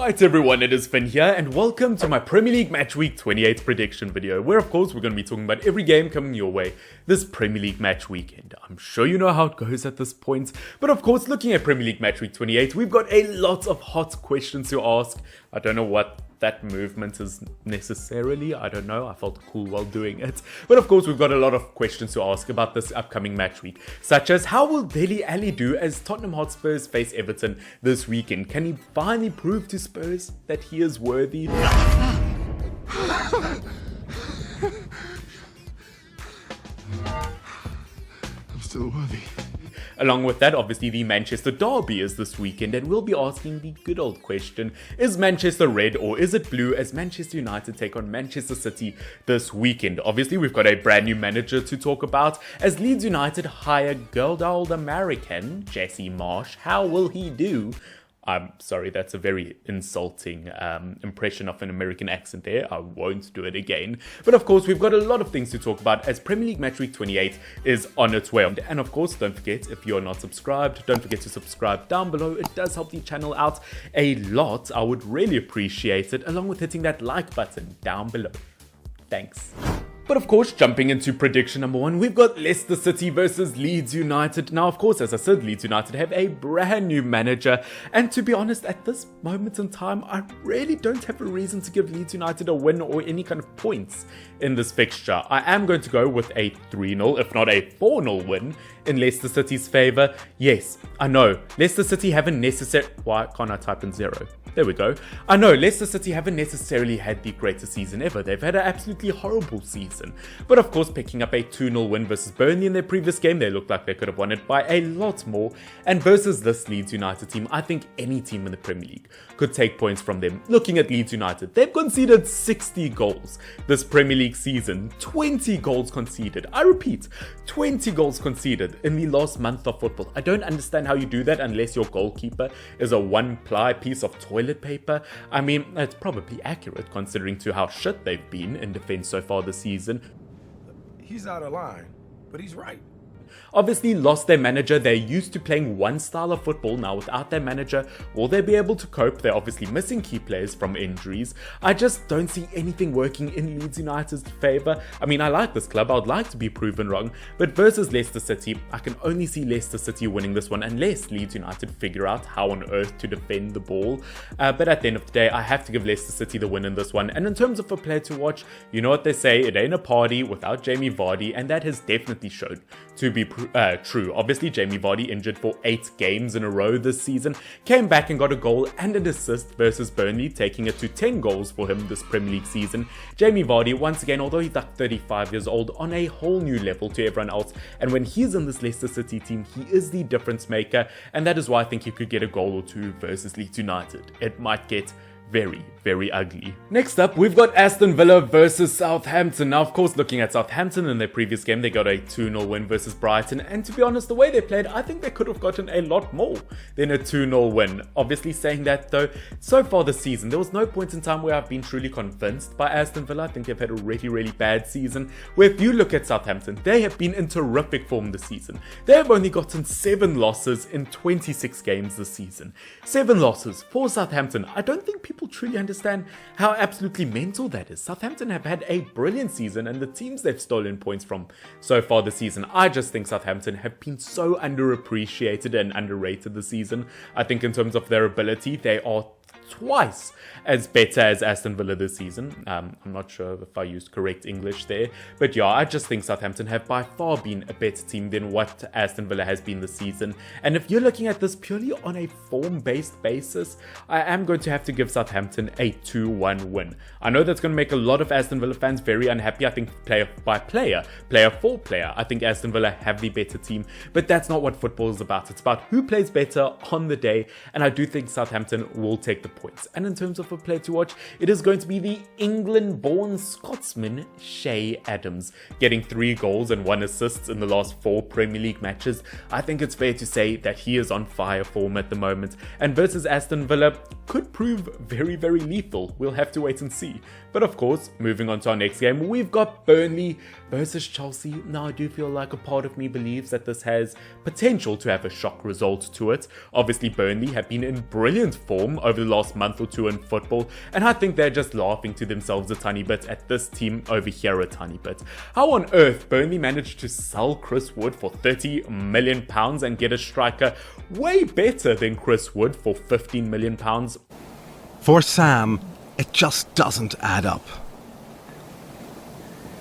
Right everyone, it is Finn here and welcome to my Premier League Match Week 28 prediction video where of course we're going to be talking about every game coming your way this Premier League Match Weekend. I'm sure you know how it goes at this point, but of course looking at Premier League Match Week 28 we've got a lot of hot questions to ask. I don't know what that movement is necessarily, I don't know, I felt cool while doing it. But of course we've got a lot of questions to ask about this upcoming match week, such as how will Dele Alli do as Tottenham Hotspurs face Everton this weekend? Can he finally prove to Spurs that he is worthy? I'm still worthy. Along with that, obviously the Manchester Derby is this weekend and we'll be asking the good old question, is Manchester red or is it blue as Manchester United take on Manchester City this weekend? Obviously we've got a brand new manager to talk about as Leeds United hire good old American Jesse Marsch. How will he do? I'm sorry, that's a very insulting impression of an American accent there. I won't do it again. But of course, we've got a lot of things to talk about as Premier League Match Week 28 is on its way. And of course, don't forget, if you're not subscribed, don't forget to subscribe down below. It does help the channel out a lot. I would really appreciate it, along with hitting that like button down below. Thanks. But of course, jumping into prediction number one, we've got Leicester City versus Leeds United. Now, of course, as I said, Leeds United have a brand new manager. And to be honest, at this moment in time, I really don't have a reason to give Leeds United a win or any kind of points in this fixture. I am going to go with a 3-0, if not a 4-0 win in Leicester City's favour. Yes, I know, Leicester City haven't necessarily... Why can't I type in 0? There we go. I know, Leicester City haven't necessarily had the greatest season ever. They've had an absolutely horrible season. But of course, picking up a 2-0 win versus Burnley in their previous game, they looked like they could have won it by a lot more. And versus this Leeds United team, I think any team in the Premier League could take points from them. Looking at Leeds United, they've conceded 60 goals this Premier League season. 20 goals conceded. I repeat, 20 goals conceded in the last month of football. I don't understand how you do that unless your goalkeeper is a one-ply piece of toilet paper. I mean, that's probably accurate considering to how shit they've been in defense so far this season. He's out of line, but he's right. Obviously lost their manager. They're used to playing one style of football. Now without their manager, will they be able to cope? They're obviously missing key players from injuries. I just don't see anything working in Leeds United's favour. I mean, I like this club. I would like to be proven wrong. But versus Leicester City, I can only see Leicester City winning this one unless Leeds United figure out how on earth to defend the ball. But at the end of the day, I have to give Leicester City the win in this one. And in terms of a player to watch, you know what they say, it ain't a party without Jamie Vardy. And that has definitely shown to be true. Obviously, Jamie Vardy injured for 8 games in a row this season, came back and got a goal and an assist versus Burnley, taking it to 10 goals for him this Premier League season. Jamie Vardy, once again, although he's like 35 years old, on a whole new level to everyone else. And when he's in this Leicester City team, he is the difference maker. And that is why I think he could get a goal or two versus Leeds United. It might get very, very ugly. Next up, we've got Aston Villa versus Southampton. Now, of course, looking at Southampton in their previous game, they got a 2-0 win versus Brighton. And to be honest, the way they played, I think they could have gotten a lot more than a 2-0 win. Obviously, saying that though, so far this season, there was no point in time where I've been truly convinced by Aston Villa. I think they've had a really, really bad season. Where if you look at Southampton, they have been in terrific form this season. They have only gotten 7 losses in 26 games this season. 7 losses for Southampton. I don't think people truly understand how absolutely mental that is. Southampton have had a brilliant season and the teams they've stolen points from so far this season, I just think Southampton have been so underappreciated and underrated this season. I think in terms of their ability, they are twice as better as Aston Villa this season. I'm not sure if I used correct English there, but yeah, I just think Southampton have by far been a better team than what Aston Villa has been this season. And if you're looking at this purely on a form-based basis, I am going to have to give Southampton a 2-1 win. I know that's going to make a lot of Aston Villa fans very unhappy. I think player by player, player for player, I think Aston Villa have the better team, but that's not what football is about. It's about who plays better on the day, and I do think Southampton will take the points. And in terms of a player to watch, it is going to be the England-born Scotsman Che Adams, getting 3 goals and 1 assist in the last 4 Premier League matches. I think it's fair to say that he is on fire form at the moment, and versus Aston Villa could prove very, very lethal. We'll have to wait and see. But of course, moving on to our next game, we've got Burnley versus Chelsea. Now, I do feel like a part of me believes that this has potential to have a shock result to it. Obviously, Burnley have been in brilliant form over the last last month or two in football, and I think they're just laughing to themselves a tiny bit at this team over here a tiny bit. How on earth Burnley managed to sell Chris Wood for £30 million and get a striker way better than Chris Wood for £15 million? For Sam, it just doesn't add up.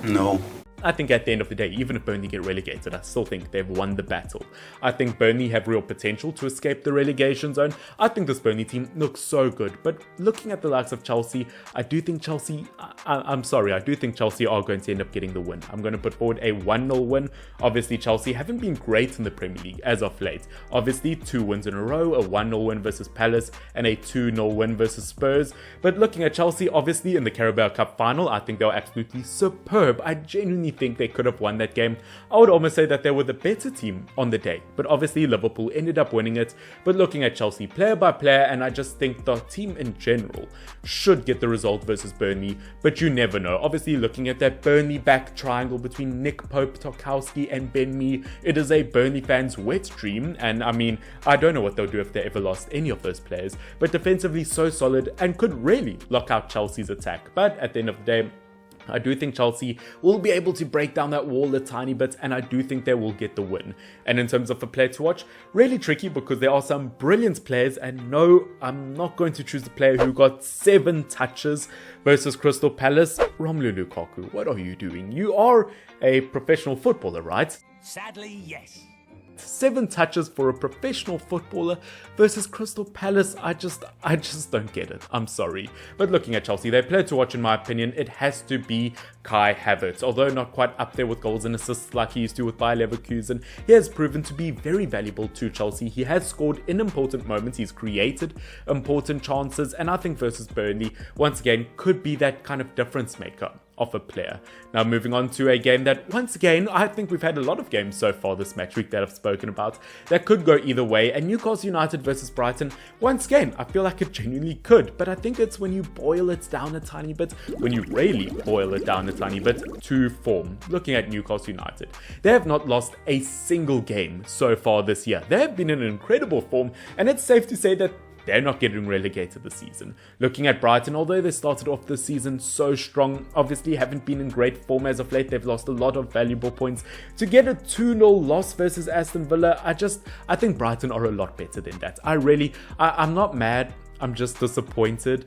No. I think at the end of the day, even if Burnley get relegated, I still think they've won the battle. I think Burnley have real potential to escape the relegation zone. I think this Burnley team looks so good, but looking at the likes of Chelsea, I do think Chelsea are going to end up getting the win. I'm going to put forward a 1-0 win. Obviously, Chelsea haven't been great in the Premier League as of late. Obviously, 2 wins in a row, a 1-0 win versus Palace and a 2-0 win versus Spurs. But looking at Chelsea, obviously in the Carabao Cup final, I think they were absolutely superb. I genuinely think they could have won that game. I would almost say that they were the better team on the day, but obviously Liverpool ended up winning it. But looking at Chelsea player by player, and I just think the team in general should get the result versus Burnley, but you never know. Obviously looking at that Burnley back triangle between Nick Pope, Tarkowski and Ben Mee, it is a Burnley fan's wet dream, and I mean, I don't know what they'll do if they ever lost any of those players, but defensively so solid and could really lock out Chelsea's attack. But at the end of the day, I do think Chelsea will be able to break down that wall a tiny bit, and I do think they will get the win. And in terms of a player to watch, really tricky because there are some brilliant players, and no, I'm not going to choose the player who got 7 touches versus Crystal Palace. Romelu Lukaku, what are you doing? You are a professional footballer, right? Sadly, yes. 7 touches for a professional footballer versus Crystal Palace. I just don't get it. I'm sorry. But looking at Chelsea, their player to watch in my opinion, it has to be Kai Havertz. Although not quite up there with goals and assists like he used to with Bayer Leverkusen, he has proven to be very valuable to Chelsea. He has scored in important moments. He's created important chances, and I think versus Burnley, once again, could be that kind of difference maker of a player. Now moving on to a game that, once again, I think we've had a lot of games so far this match week that I've spoken about that could go either way, and Newcastle United versus Brighton, once again, I feel like it genuinely could, but I think it's when you boil it down a tiny bit, when you really boil it down a tiny bit, to form. Looking at Newcastle United, they have not lost a single game so far this year. They have been in incredible form, and it's safe to say that they're not getting relegated this season. Looking at Brighton, although they started off the season so strong, obviously haven't been in great form as of late. They've lost a lot of valuable points. To get a 2-0 loss versus Aston Villa, I think Brighton are a lot better than that. I'm not mad, I'm just disappointed.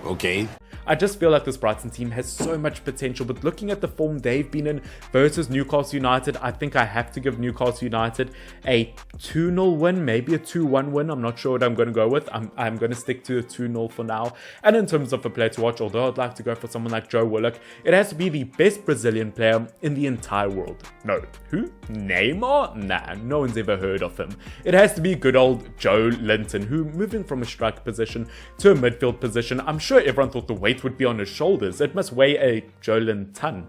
Okay. I just feel like this Brighton team has so much potential, but looking at the form they've been in versus Newcastle United, I think I have to give Newcastle United a 2-0 win, maybe a 2-1 win. I'm not sure what I'm going to go with. I'm going to stick to a 2-0 for now. And in terms of a player to watch, although I'd like to go for someone like Joe Willock, it has to be the best Brazilian player in the entire world. No. Who? Neymar? Nah, no one's ever heard of him. It has to be good old Joe Linton, who, moving from a striker position to a midfield position, I'm sure everyone thought the weight would be on his shoulders. It must weigh a Joe Linton.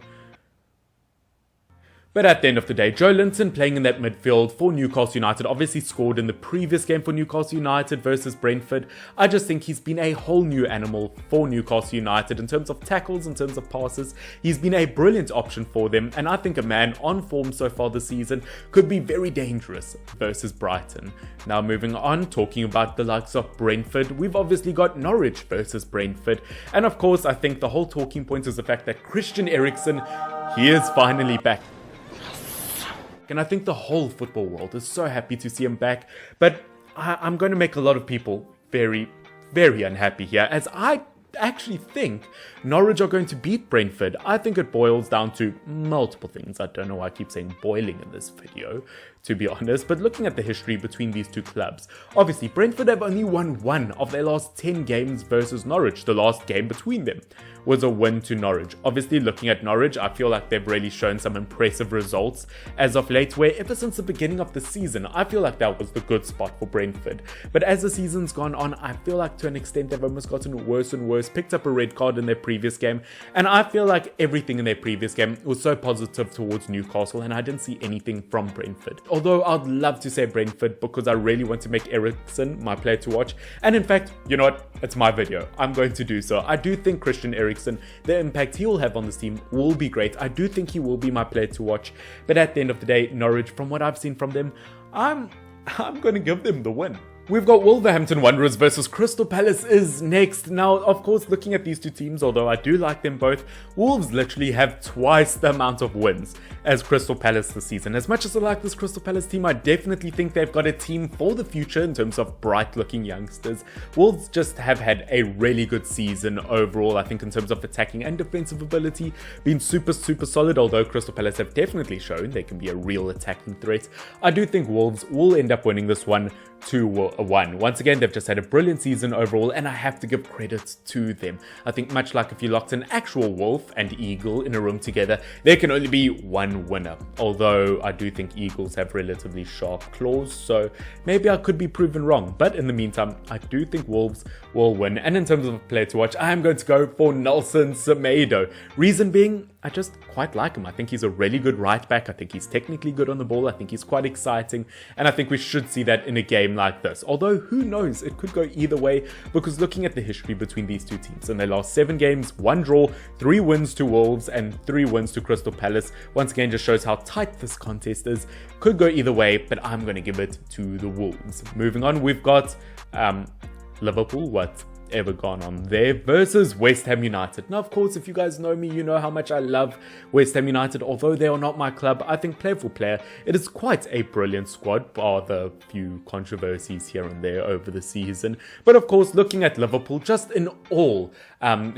But at the end of the day, Joe Linton playing in that midfield for Newcastle United, obviously scored in the previous game for Newcastle United versus Brentford. I just think he's been a whole new animal for Newcastle United in terms of tackles, in terms of passes. He's been a brilliant option for them, and I think a man on form so far this season could be very dangerous versus Brighton. Now moving on, talking about the likes of Brentford, we've obviously got Norwich versus Brentford, and of course I think the whole talking point is the fact that Christian Eriksen, he is finally back. And I think the whole football world is so happy to see him back. But I'm going to make a lot of people very, very unhappy here, as I actually think Norwich are going to beat Brentford. I think it boils down to multiple things. I don't know why I keep saying boiling in this video, to be honest, but looking at the history between these two clubs, obviously Brentford have only won 1 of their last 10 games versus Norwich. The last game between them was a win to Norwich. Obviously looking at Norwich, I feel like they've really shown some impressive results as of late, where ever since the beginning of the season, I feel like that was the good spot for Brentford. But as the season's gone on, I feel like to an extent they've almost gotten worse and worse, picked up a red card in their previous game, and I feel like everything in their previous game was so positive towards Newcastle, and I didn't see anything from Brentford. Although I'd love to say Brentford because I really want to make Eriksen my player to watch, and in fact, you know what, it's my video, I'm going to do so. I do think Christian Eriksen, the impact he will have on this team will be great. I do think he will be my player to watch, but at the end of the day, Norwich, from what I've seen from them, I'm going to give them the win. We've got Wolverhampton Wanderers versus Crystal Palace is next. Now, of course, looking at these two teams, although I do like them both, Wolves literally have twice the amount of wins as Crystal Palace this season. As much as I like this Crystal Palace team, I definitely think they've got a team for the future in terms of bright-looking youngsters. Wolves just have had a really good season overall, I think in terms of attacking and defensive ability, been super solid, although Crystal Palace have definitely shown they can be a real attacking threat. I do think Wolves will end up winning this one 2-1. Once again, they've just had a brilliant season overall, and I have to give credit to them. I think much like if you locked an actual wolf and eagle in a room together, there can only be one winner. Although I do think eagles have relatively sharp claws, so maybe I could be proven wrong. But in the meantime, I do think Wolves will win. And in terms of a player to watch, I am going to go for Nelson Semedo. Reason being, I just quite like him. I think he's a really good right back. I think he's technically good on the ball. I think he's quite exciting. And I think we should see that in a game like this. Although, who knows? It could go either way, because looking at the history between these two teams, in their last 7 games, 1 draw, 3 wins to Wolves, and 3 wins to Crystal Palace, once again just shows how tight this contest is. Could go either way, but I'm going to give it to the Wolves. Moving on, we've got Liverpool. Whatever gone on there, versus West Ham United. Now, of course, if you guys know me, you know how much I love West Ham United. Although they are not my club, I think player for player, it is quite a brilliant squad, bar the few controversies here and there over the season. But of course, looking at Liverpool, just in all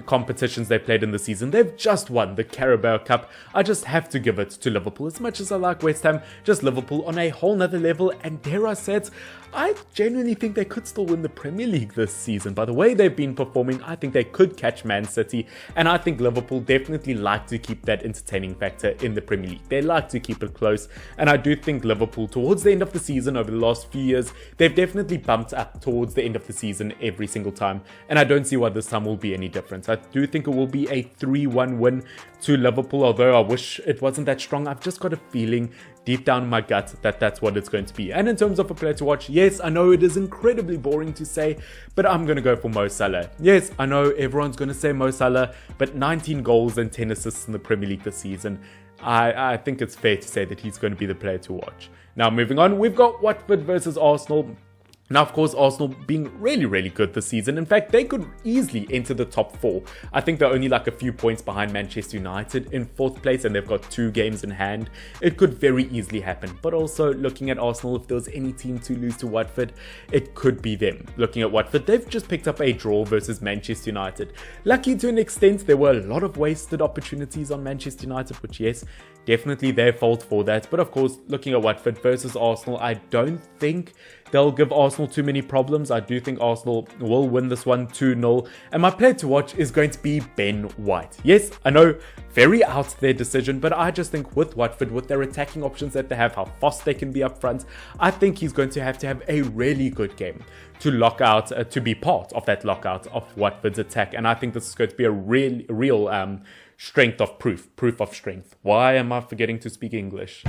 competitions they played in the season, they've just won the Carabao Cup. I just have to give it to Liverpool. As much as I like West Ham, just Liverpool on a whole nother level, and dare I say it, I genuinely think they could still win the Premier League this season. By the way they've been performing, I think they could catch Man City, and I think Liverpool definitely like to keep that entertaining factor in the Premier League. They like to keep it close, and I do think Liverpool, towards the end of the season, over the last few years, they've definitely bumped up towards the end of the season every single time, and I don't see why this time will be any different. I do think it will be a 3-1 win to Liverpool, although I wish it wasn't that strong. I've just got a feeling deep down in my gut that that's what it's going to be. And in terms of a player to watch, yes, I know it is incredibly boring to say, but I'm going to go for Mo Salah. Yes, I know everyone's going to say Mo Salah, but 19 goals and 10 assists in the Premier League this season. I think it's fair to say that he's going to be the player to watch. Now, moving on, we've got Watford versus Arsenal. Now, of course, Arsenal being really good this season. In fact, they could easily enter the top 4. I think they're only like a few points behind Manchester United in 4th place, and they've got 2 games in hand. It could very easily happen. But also, looking at Arsenal, if there was any team to lose to Watford, it could be them. Looking at Watford, they've just picked up a draw versus Manchester United. Lucky to an extent, there were a lot of wasted opportunities on Manchester United, which, yes, definitely their fault for that. But of course, looking at Watford versus Arsenal, I don't think they'll give Arsenal too many problems. I do think Arsenal will win this one 2-0. And my player to watch is going to be Ben White. Yes, I know, very out there decision, but I just think with Watford, with their attacking options that they have, how fast they can be up front, I think he's going to have a really good game to lock out, to be part of that lockout of Watford's attack. And I think this is going to be a real strength of proof of strength. Why am I forgetting to speak English?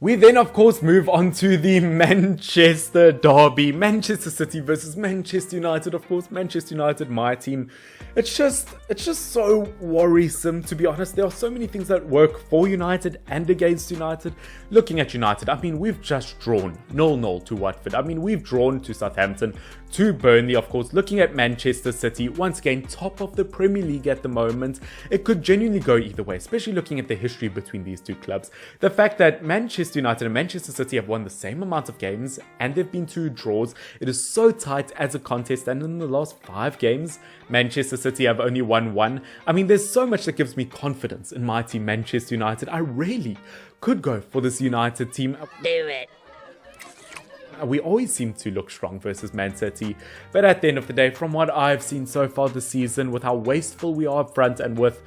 We then, of course, move on to the Manchester derby. Manchester City versus Manchester United. Of course, Manchester United, my team. It's just so worrisome, to be honest. There are so many things that work for United and against United. Looking at United, I mean, we've just drawn 0-0 to Watford. I mean, we've drawn to Southampton, to Burnley, of course. Looking at Manchester City, once again, top of the Premier League at the moment. It could genuinely go either way, especially looking at the history between these two clubs. The fact that Manchester United and Manchester City have won the same amount of games, and there have been 2 draws. It is so tight as a contest, and in the last 5 games, Manchester City have only won 1. I mean, there's so much that gives me confidence in my team, Manchester United. I really could go for this United team. Do it. We always seem to look strong versus Man City, but at the end of the day, from what I've seen so far this season, with how wasteful we are up front and with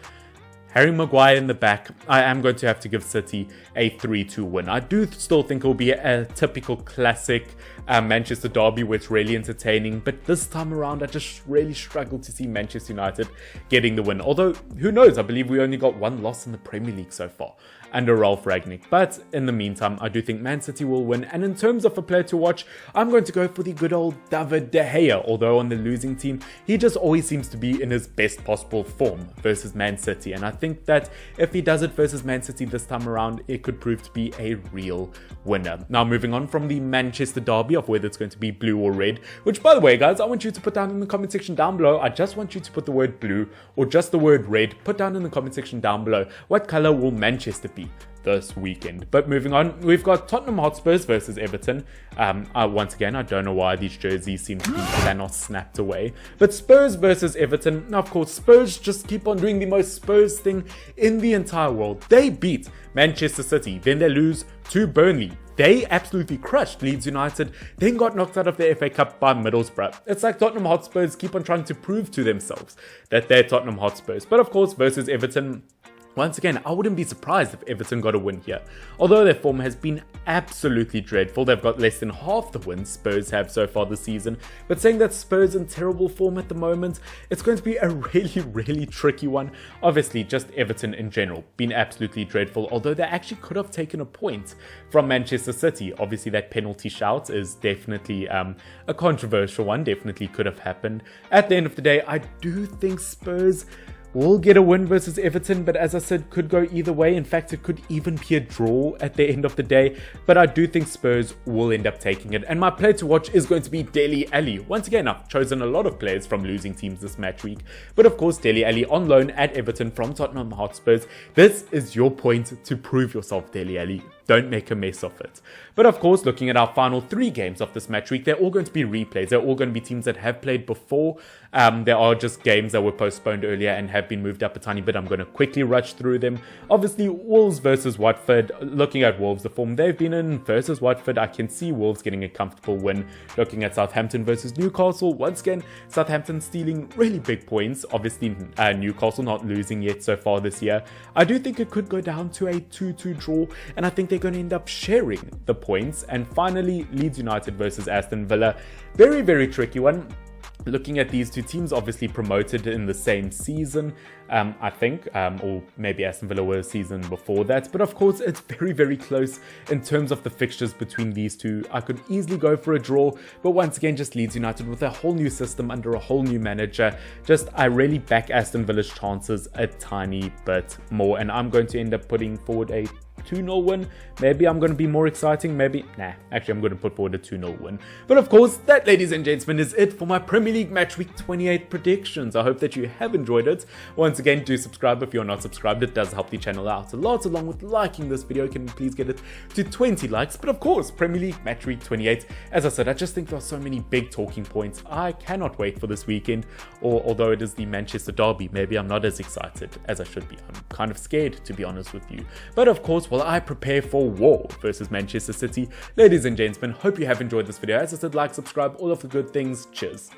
Harry Maguire in the back, I am going to have to give City a 3-2 win. I do still think it will be a typical classic Manchester derby where it's really entertaining, but this time around I just really struggle to see Manchester United getting the win. Although, who knows, I believe we only got one loss in the Premier League so far under Ralph Rangnick. But in the meantime, I do think Man City will win. And in terms of a player to watch, I'm going to go for the good old David De Gea. Although on the losing team, he just always seems to be in his best possible form versus Man City. And I think that if he does it versus Man City this time around, it could prove to be a real winner. Now, moving on from the Manchester derby of whether it's going to be blue or red, which by the way, guys, I want you to put down in the comment section down below. I just want you to put the word blue or just the word red. Put down in the comment section down below what color will Manchester be this weekend. But moving on, we've got Tottenham Hotspurs versus Everton. Once again, I don't know why these jerseys seem to be Thanos snapped away. But Spurs versus Everton. Now, of course, Spurs just keep on doing the most Spurs thing in the entire world. They beat Manchester City, then they lose to Burnley. They absolutely crushed Leeds United, then got knocked out of the FA Cup by Middlesbrough. It's like Tottenham Hotspurs keep on trying to prove to themselves that they're Tottenham Hotspurs. But of course, versus Everton, once again, I wouldn't be surprised if Everton got a win here. Although their form has been absolutely dreadful, they've got less than half the wins Spurs have so far this season. But saying that Spurs in terrible form at the moment, it's going to be a really tricky one. Obviously, just Everton in general, been absolutely dreadful, although they actually could have taken a point from Manchester City. Obviously, that penalty shout is definitely a controversial one, definitely could have happened. At the end of the day, I do think Spurs will get a win versus Everton, but as I said, could go either way. In fact, it could even be a draw at the end of the day, but I do think Spurs will end up taking it. And my player to watch is going to be Dele Alli. Once again, I've chosen a lot of players from losing teams this match week, but of course, Dele Alli on loan at Everton from Tottenham Hotspurs. This is your point to prove yourself, Dele Alli. Don't make a mess of it. But of course, looking at our final 3 games of this match week, they're all going to be replays. They're all going to be teams that have played before. There are just games that were postponed earlier and have been moved up a tiny bit. I'm going to quickly rush through them. Obviously, Wolves versus Watford. Looking at Wolves, the form they've been in versus Watford, I can see Wolves getting a comfortable win. Looking at Southampton versus Newcastle, once again, Southampton stealing really big points. Obviously, Newcastle not losing yet so far this year. I do think it could go down to a 2-2 draw, and I think they're going to end up sharing the points. And finally, Leeds United versus Aston Villa. Very tricky one. Looking at these two teams, obviously promoted in the same season, I think, or maybe Aston Villa were a season before that. But of course, it's very close in terms of the fixtures between these two. I could easily go for a draw, but once again, just Leeds United with a whole new system under a whole new manager. I really back Aston Villa's chances a tiny bit more, and I'm going to end up putting forward a 2-0 win. Maybe I'm going to be more exciting. Maybe, actually, I'm going to put forward a 2-0 win. But of course, that, ladies and gentlemen, is it for my Premier League Match Week 28 predictions. I hope that you have enjoyed it. Once again, do subscribe if you're not subscribed. It does help the channel out a lot, along with liking this video. Can you please get it to 20 likes? But of course, Premier League Match Week 28. As I said, I just think there are so many big talking points. I cannot wait for this weekend. Or although it is the Manchester derby, maybe I'm not as excited as I should be. I'm kind of scared, to be honest with you. But of course, while I prepare for war versus Manchester City, ladies and gentlemen, hope you have enjoyed this video. As I said, like, subscribe, all of the good things. Cheers.